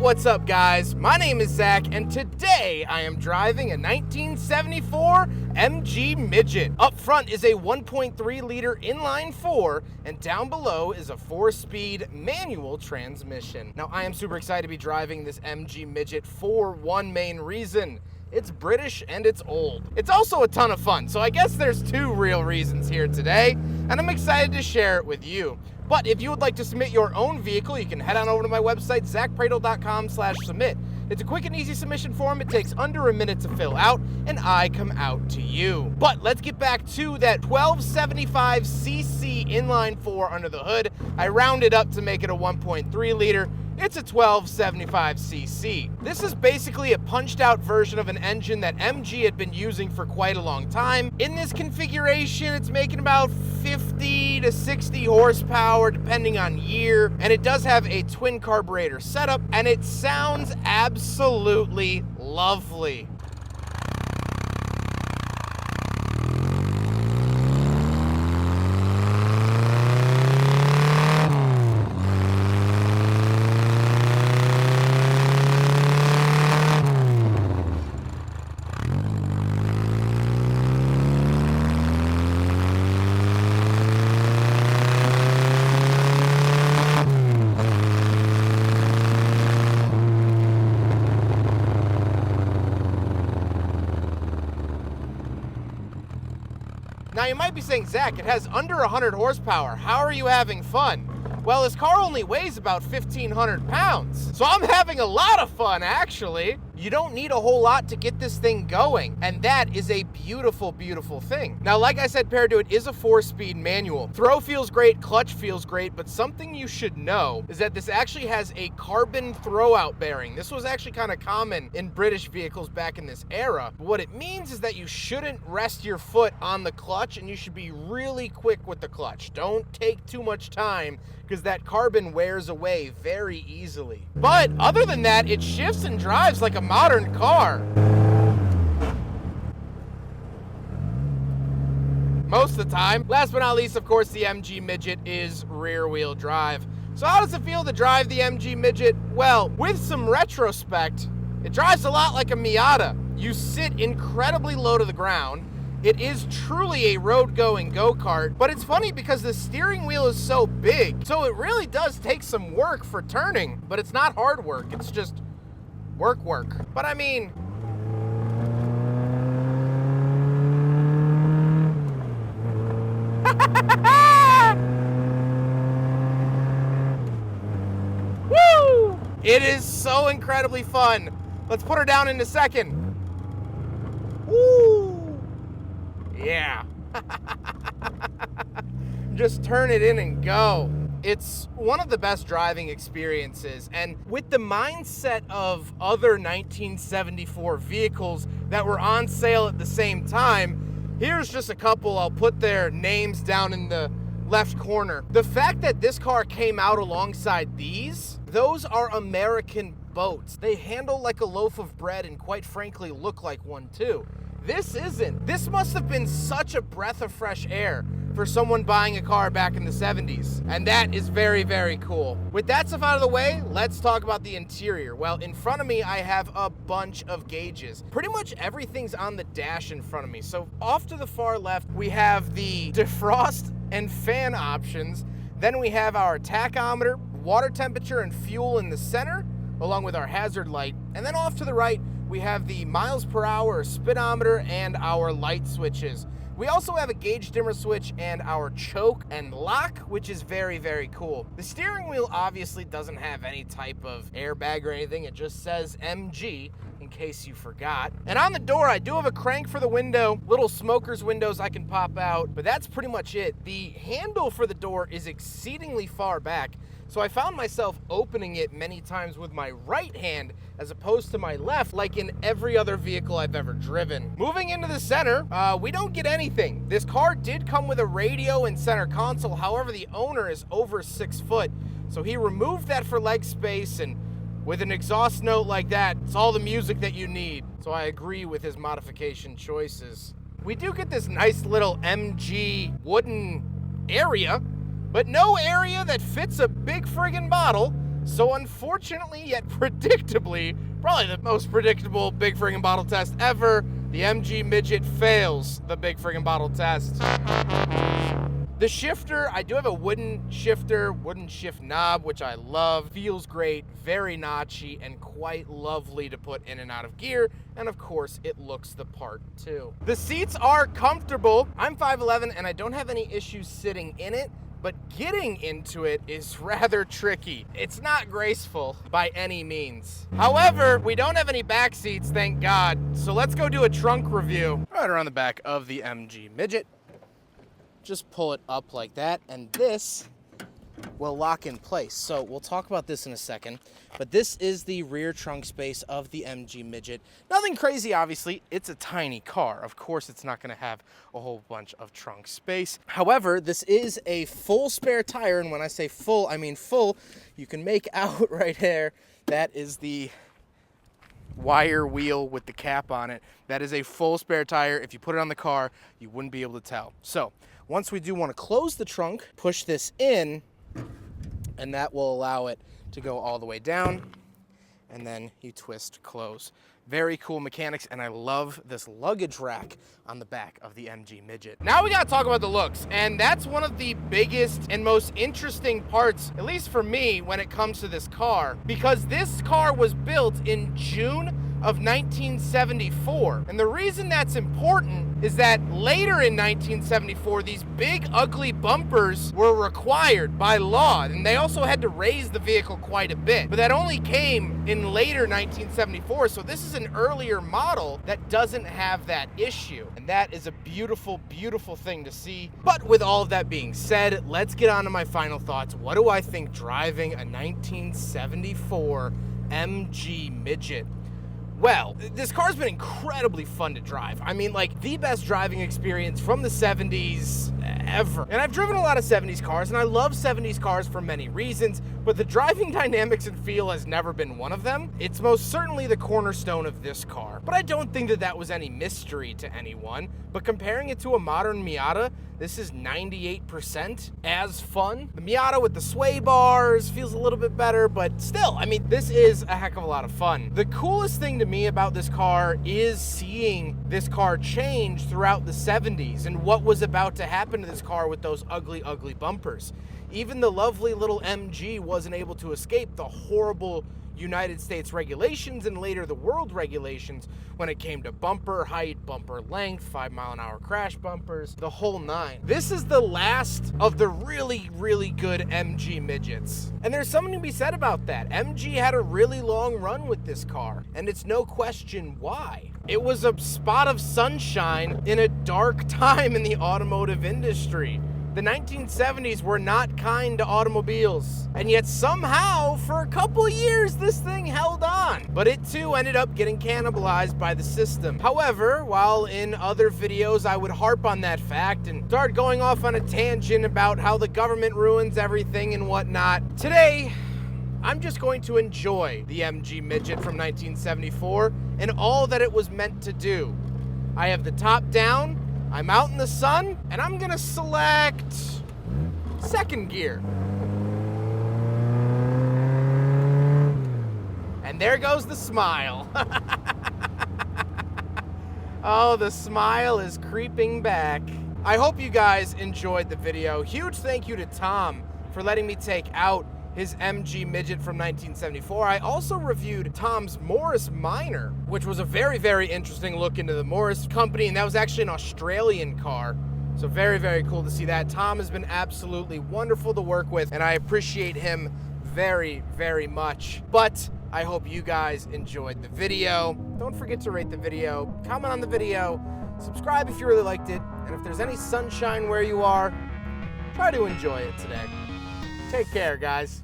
What's up, guys? My name is Zack, and today I am driving a 1974 MG Midget. Up front is a 1.3-liter inline-4, and down below is a 4-speed manual transmission. Now, I am super excited to be driving this MG Midget for one main reason. It's British and it's old. It's also a ton of fun, so I guess there's two real reasons here today, and I'm excited to share it with you. But if you would like to submit your own vehicle, you can head on over to my website, zackpradel.com/submit. It's a quick and easy submission form. It takes under a minute to fill out, and I come out to you. But let's get back to that 1275cc inline-4 under the hood. I rounded up to make it a 1.3-liter. It's a 1275cc. This is basically a punched out version of an engine that MG had been using for quite a long time. In this configuration, it's making about 50 to 60 horsepower depending on year, and it does have a twin carburetor setup, and it sounds absolutely lovely. Now, you might be saying, Zack, it has under 100 horsepower. How are you having fun? Well, this car only weighs about 1,500 pounds. So I'm having a lot of fun, actually. You don't need a whole lot to get this thing going, and that is a beautiful, beautiful thing. Now, like I said, paired to it is a 4-speed manual. Throw feels great, clutch feels great, but something you should know is that this actually has a carbon throwout bearing. This was actually kind of common in British vehicles back in this era. But what it means is that you shouldn't rest your foot on the clutch, and you should be really quick with the clutch. Don't take too much time, because that carbon wears away very easily. But other than that, it shifts and drives like a modern car. Most of the time. Last but not least, of course, the MG Midget is rear-wheel drive. So how does it feel to drive the MG Midget? Well, with some retrospect, it drives a lot like a Miata. You sit incredibly low to the ground. It is truly a road-going go-kart, but it's funny because the steering wheel is so big, so it really does take some work for turning, but it's not hard work, it's just work. But I mean, woo! It is so incredibly fun. Let's put her down in a second. Woo! Yeah. Just turn it in and go. It's one of the best driving experiences, and with the mindset of other 1974 vehicles that were on sale at the same time, here's just a couple. I'll put their names down in the left corner. The fact that this car came out alongside those are American boats. They handle like a loaf of bread and quite frankly look like one too. This isn't. This must have been such a breath of fresh air for someone buying a car back in the 70s. And that is very, very cool. With that stuff out of the way, let's talk about the interior. Well, in front of me, I have a bunch of gauges. Pretty much everything's on the dash in front of me. So off to the far left, we have the defrost and fan options. Then we have our tachometer, water temperature, and fuel in the center, along with our hazard light. And then off to the right, we have the miles per hour speedometer and our light switches. We also have a gauge dimmer switch and our choke and lock, which is very, very cool. The steering wheel obviously doesn't have any type of airbag or anything. It just says MG, in case you forgot. And on the door, I do have a crank for the window, little smoker's windows I can pop out, but that's pretty much it. The handle for the door is exceedingly far back, so I found myself opening it many times with my right hand as opposed to my left, like in every other vehicle I've ever driven. Moving into the center, we don't get anything. This car did come with a radio and center console. However, the owner is over 6 foot, so he removed that for leg space, and with an exhaust note like that, it's all the music that you need. So I agree with his modification choices. We do get this nice little MG wooden area, but no area that fits a big friggin' bottle. So unfortunately, yet predictably, probably the most predictable big friggin' bottle test ever, the MG Midget fails the big friggin' bottle test. The shifter, I do have a wooden shifter, wooden shift knob, which I love. Feels great, very notchy, and quite lovely to put in and out of gear. And of course, it looks the part too. The seats are comfortable. I'm 5'11", and I don't have any issues sitting in it, but getting into it is rather tricky. It's not graceful by any means. However, we don't have any back seats, thank God. So let's go do a trunk review. Right around the back of the MG Midget. Just pull it up like that, and this will lock in place. So we'll talk about this in a second, but this is the rear trunk space of the MG Midget. Nothing crazy, obviously. It's a tiny car. Of course, it's not gonna have a whole bunch of trunk space. However, this is a full spare tire, and when I say full, I mean full. You can make out right there, that is the wire wheel with the cap on it. That is a full spare tire. If you put it on the car, you wouldn't be able to tell. So once we do want to close the trunk, push this in, and that will allow it to go all the way down, and then you twist close. Very cool mechanics, and I love this luggage rack on the back of the MG Midget. Now we gotta talk about the looks, and that's one of the biggest and most interesting parts, at least for me, when it comes to this car, because this car was built in June of 1974. And the reason that's important is that later in 1974, these big ugly bumpers were required by law, and they also had to raise the vehicle quite a bit. But that only came in later 1974, so this is an earlier model that doesn't have that issue. And that is a beautiful, beautiful thing to see. But with all of that being said, let's get on to my final thoughts. What do I think driving a 1974 MG Midget? Well, this car's been incredibly fun to drive. I mean, like, the best driving experience from the 70s ever. And I've driven a lot of 70s cars, and I love 70s cars for many reasons, but the driving dynamics and feel has never been one of them. It's most certainly the cornerstone of this car. But I don't think that that was any mystery to anyone. But comparing it to a modern Miata, this is 98% as fun. The Miata with the sway bars feels a little bit better, but still, I mean, this is a heck of a lot of fun. The coolest thing to me about this car is seeing this car change throughout the 70s and what was about to happen to this car with those ugly, ugly bumpers. Even the lovely little MG wasn't able to escape the horrible United States regulations and later the world regulations when it came to bumper height, bumper length, 5-mile-an-hour crash bumpers, the whole nine. This is the last of the really, really good MG Midgets. And there's something to be said about that. MG had a really long run with this car, and it's no question why. It was a spot of sunshine in a dark time in the automotive industry. The 1970s were not kind to automobiles, and yet somehow, for a couple of years, this thing held on. But it too ended up getting cannibalized by the system. However, while in other videos I would harp on that fact and start going off on a tangent about how the government ruins everything and whatnot, today, I'm just going to enjoy the MG Midget from 1974 and all that it was meant to do. I have the top down, I'm out in the sun, and I'm gonna select second gear. And there goes the smile. Oh, the smile is creeping back. I hope you guys enjoyed the video. Huge thank you to Tom for letting me take out his MG Midget from 1974. I also reviewed Tom's Morris Minor, which was a very, very interesting look into the Morris company, and that was actually an Australian car. So very, very cool to see that. Tom has been absolutely wonderful to work with, and I appreciate him very, very much. But I hope you guys enjoyed the video. Don't forget to rate the video, comment on the video, subscribe if you really liked it, and if there's any sunshine where you are, try to enjoy it today. Take care, guys.